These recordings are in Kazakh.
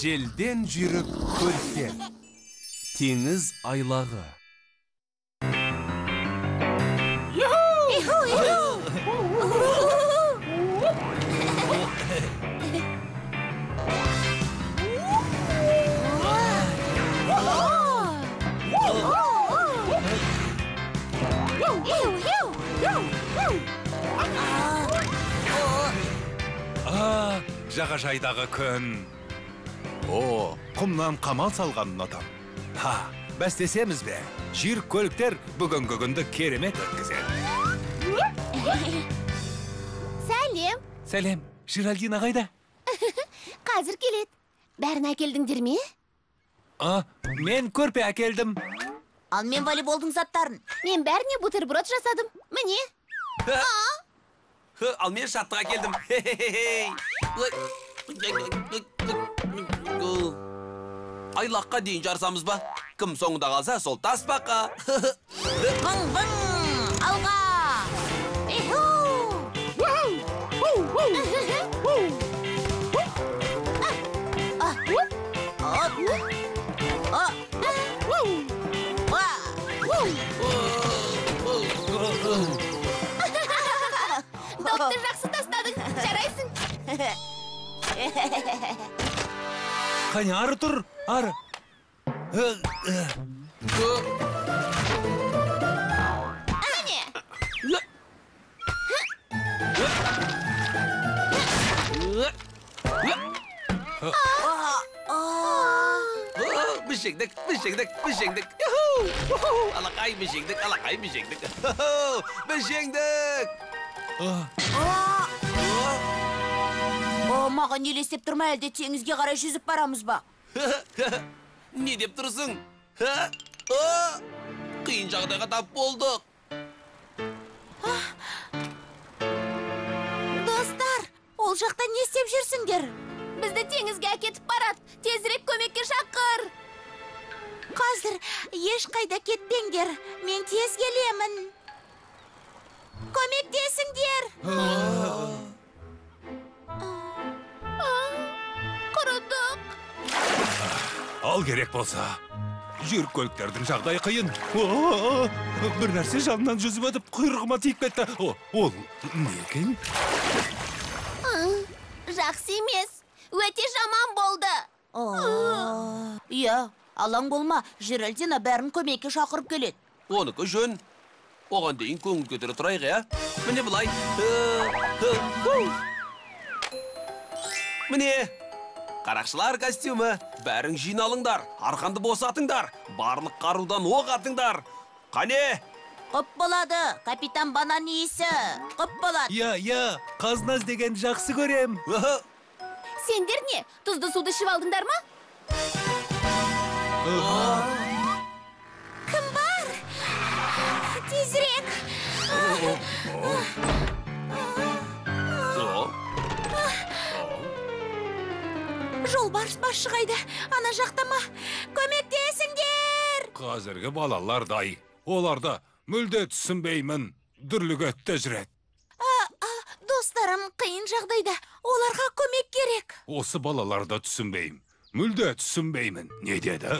Желден жүріп көліктен. Теңіз айлағы. Жағажайдағы күн. О, құмнан қамал салған нотам. Бәстесеміз бе? Жүйрік көліктер бүгінгі күнді керемет өткізеді. Сәлем. Сәлем, Жиральдина қайда? Қазір келеді. Бәрін әкелдіңдер ме? Мен көрпе әкелдім. Ал мен волейболдың заттарын. Мен бәріне бутерброд жасадым. Міне. Ал мен шаттыға келдім. Айлаққа дейін жарсамыз ба? Кім соңында қалса, сол таспаққа. Вың-вың! Алға! Допты жақсы тастадың, жарайсың. Қане, ары тұр, ары. Әне! Бішеңдік. Алақай бішеңдік. Бішеңдік. Маған елестеп тұрма, әлде теңізге қарай жүзіп барамыз ба? Не деп тұрсың? Қиын жағдайға тап болдық. Достар, ол жақта не істеп жүрсіңдер? Бізді теңізге әкетіп барады. Тезірек көмекке шақыр. Қазір ешқайда кетпеңдер. Мен тез келемін. Көмектесіңдер. Құрыдық. Ал керек болса. Жүйрік көліктердің жағдай қиын. Бір нәрсе жанынан жүзіп өтіп, құйрығыма тиіп кетті. Ол не екен? Жақсы емес. Өте жаман болды. Иә, алаң болма. Жиральдина бәрін көмекке шақырып келеді. Оныкі жөн. Оған дейін көңіл көтере тұрайық, ә? Міне бұлай. Міне, қарақшылар костюмі. Бәрің жиналыңдар, арқанды босатыңдар. Барлық қарудан оқ атыңдар. Қане? Құп болады, капитан банан иесі. Құп болады. Я, қазназ деген жақсы көрем. Сендер не? Тұзды суды ішіп алдыңдар ма? Кім бар? Тезірек. Жолбарыс басшы қайда? Ана жақта ма? Көмектесіңдер! Қазіргі балалардай. Оларда мүлде түсінбеймін. Дүрлігетті жүрет. Достарым қиын жағдайда. Оларға көмек керек. Осы балаларда түсінбеймін. Мүлде түсінбеймін. Не деді?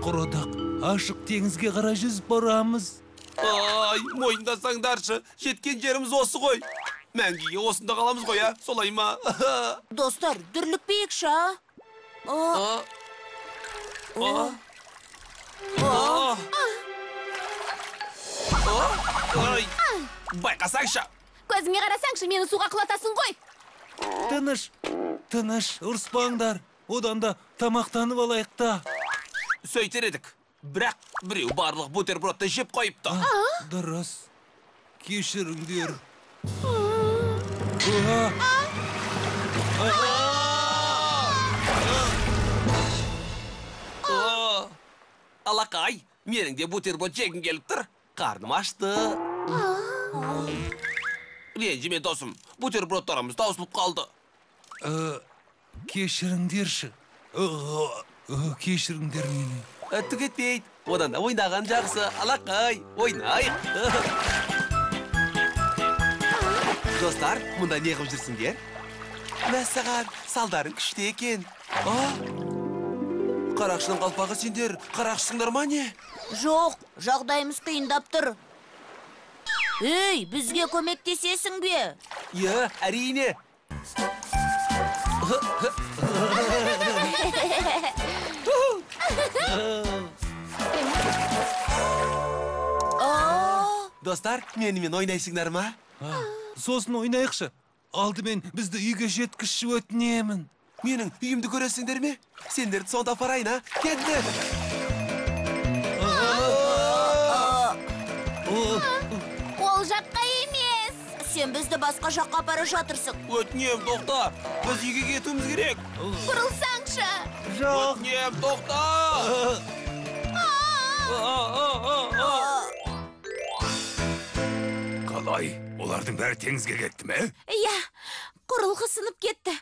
Құрыдық, ашық теңізге қарай жүзіп барамыз. Ай, мойындасаңдаршы, жеткен жеріміз осы ғой. Мәңгіге осында қаламыз ғой, ә? Солай ма? Достар, дүрлікпейікші, Байқасаңшы. Көзіңе қарасаңшы, мені суға құлатасың ғой. Тыныш, ұрыспаңдар. Одан да тамақтанып алайық та. Сөйтер едік. Бірақ біреу барлық бутербродты жеп қойыпты. Дұрыс. Кешіріңдер. Алақай, менің де бутерброд жегім келіп тұр. Қарным ашты. Ренжіме досым, бутербродтарымыз таусылып қалды. Кешіріңдерші. Кешіріңдер мені. Түк етпейді. Одан да ойнаған жақсы. Алақай, ойнайық. Достар, мұнда не қып жүрсіңдер? Мәссаған, салдарың күшті екен. Қарақшының қалпағы сендер, қарақшысыңдар ма не? Жоқ, жағдайымыз қиындап тұр. Ей, бізге көмектесесің бе? Иә, әрине. Достар, менімен ойнайсыңдар ма? Сосын ойнайықшы. Алдымен бізді үйге жеткізші өтінемін. Менің үйімді көресіңдер ме? Сендерді сонда апарайын, а? Кетті! Ол жаққа емес. Сен бізді басқа жаққа апара жатырсың. Өтінем, тоқта! Біз үйге кетуіміз керек! Бұрылсаңшы. Өтінем, тоқта! Қалай? Олардың бәрі теңізге кетті ме? Иә, құрылғы сынып кетті.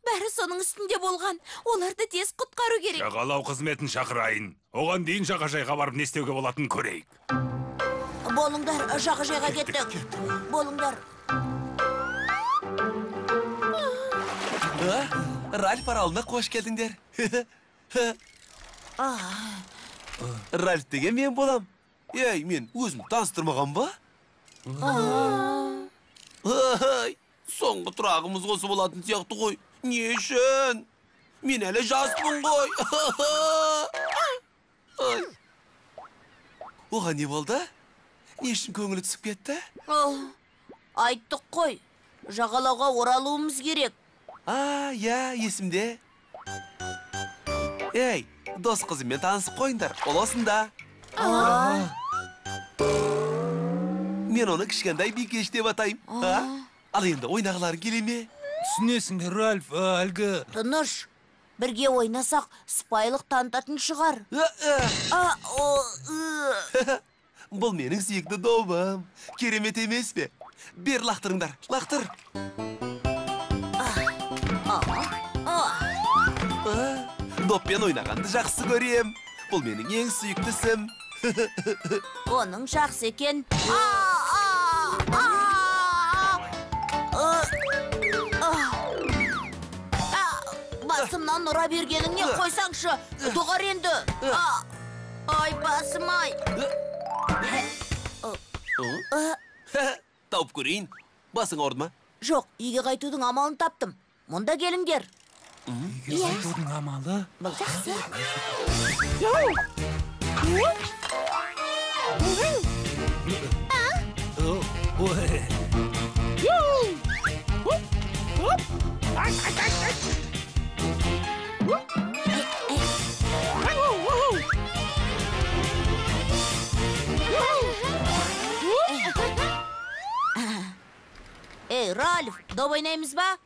Бәрі соның үстінде болған. Оларды тез құтқару керек. Жағалау қызметін шақырайын. Оған дейін жағажайға барып не істеуге болатынын көрейік. Болыңдар, жағажайға кеттік. Болыңдар. Ральф аралына қош келдіңдер. Ральф деген мен болам. Ей, мен өзім таныстырмаған ба? Соңғы тұрағымыз осы болатын сияқты ғой. Не үшін? Мен әлі жаспын ғой. Оған не болды? Не үшін көңілі түсіп кетті? Айттық қой. Жағалауға оралуымыз керек. Я, есімде. Ей, дос қызыммен танысып қойыңдар. Ол осында. Мен оны кішкентай Бикеш деп атайым. Ал енді ойнағыларың келе ме? Түсінесің бе, Ральф, әлгі... Тыныш. Бірге ойнасақ, сыпайылық танытатын шығар. Бұл менің сүйікті добым. Керемет емес пе? Бер лақтырыңдар, лақтыр. Доппен ойнағанды жақсы көрем. Бұл менің ең сүйіктісім. Оның жақсы екен. Басымнан ұра бергеніңе қойсаңшы, доғар енді. Ай, басым ай. Тауып көрейін. Басың ауырды ма? Жоқ, үйге қайтудың амалын таптым. Мұнда келіңдер. Үйге қайтудың амалы? Бұл жақсы. Ей, Ральф, доп ойнаймыз ба?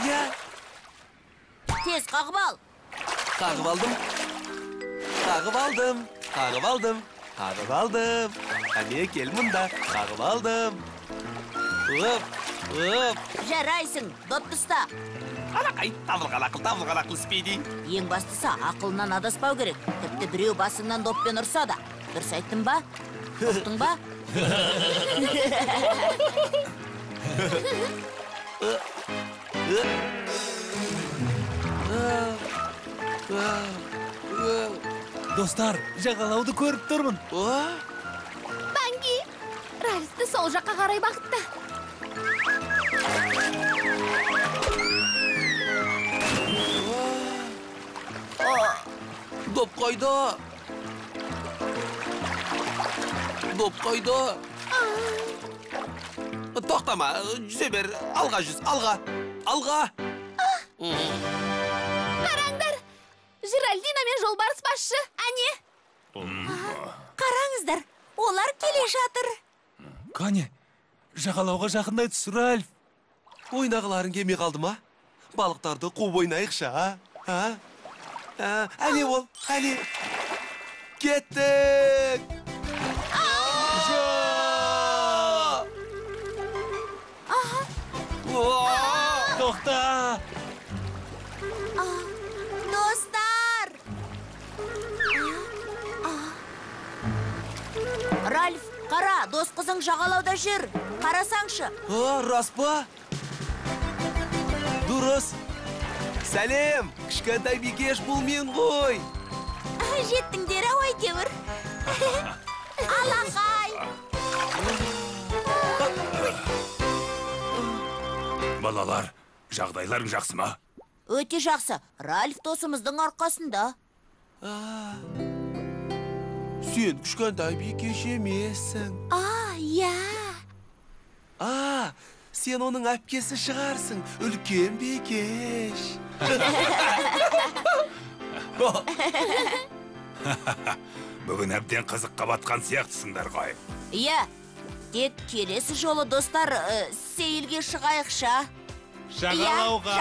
Я. Тез қағып ал. Қағып алдым. Қағып алдым. Қағып алдым. Қағып алдым. Әне кел мұнда. Қағып алдым. Жарайсың, допты ұста. Алақай, табылған ақыл іспейді. Ең бастысы ақылынан адаспау керек. Тіпті біреу басыңнан доппен ұрса да. Дұрыс айттың ба? Ұқтың ба? Достар, жағалауды көріп тұрмын. Банги, Ральфті сол жаққа қарай бақытты. Доп қайда? Доп қайда? Тоқтама, жүзе бер. Алға жүз, алға. Алға. Қараңдар, Жиральдина мен жолбарыс басшы, әне. Қараңыздар, олар келе жатыр. Қане, жағалауға жақындай түс, Ральф. Ойнағыларың келмей қалды ма? Балықтарды қуып ойнайықшы, әне ол, әне. Кеттік! Тоқта! Достар! Ральф, қара, дос қыз Қызың жағалауда жүр. Қарасаңшы. Рас па? Дұрыс. Сәлем, кішкентай бикеш бұл мен ғой. Жеттіңдер ау әйтеуір. Алақай. Балалар, жағдайларың жақсы ма? Өте жақсы. Ральф досымыздың арқасында. Сен кішкентай бикеш емессің. Иә. Сен оның әпкесі шығарсың, үлкен бикеш. Бүгін әбден қызыққа батқан сияқтысыңдар ғой. Иә. Тек келесі жолы достар сейілге шығайықша. Жағалауға.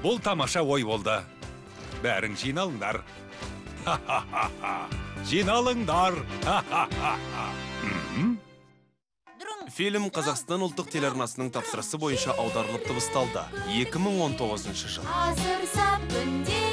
Бұл тамаша ой болды. Бәрің жиналыңдар. Жиналыңдар. Фильм Қазақстан ұлттық телеарнасының тапсырысы бойынша аударылып дыбысталды. 2019 жыл. Азыр сап күнде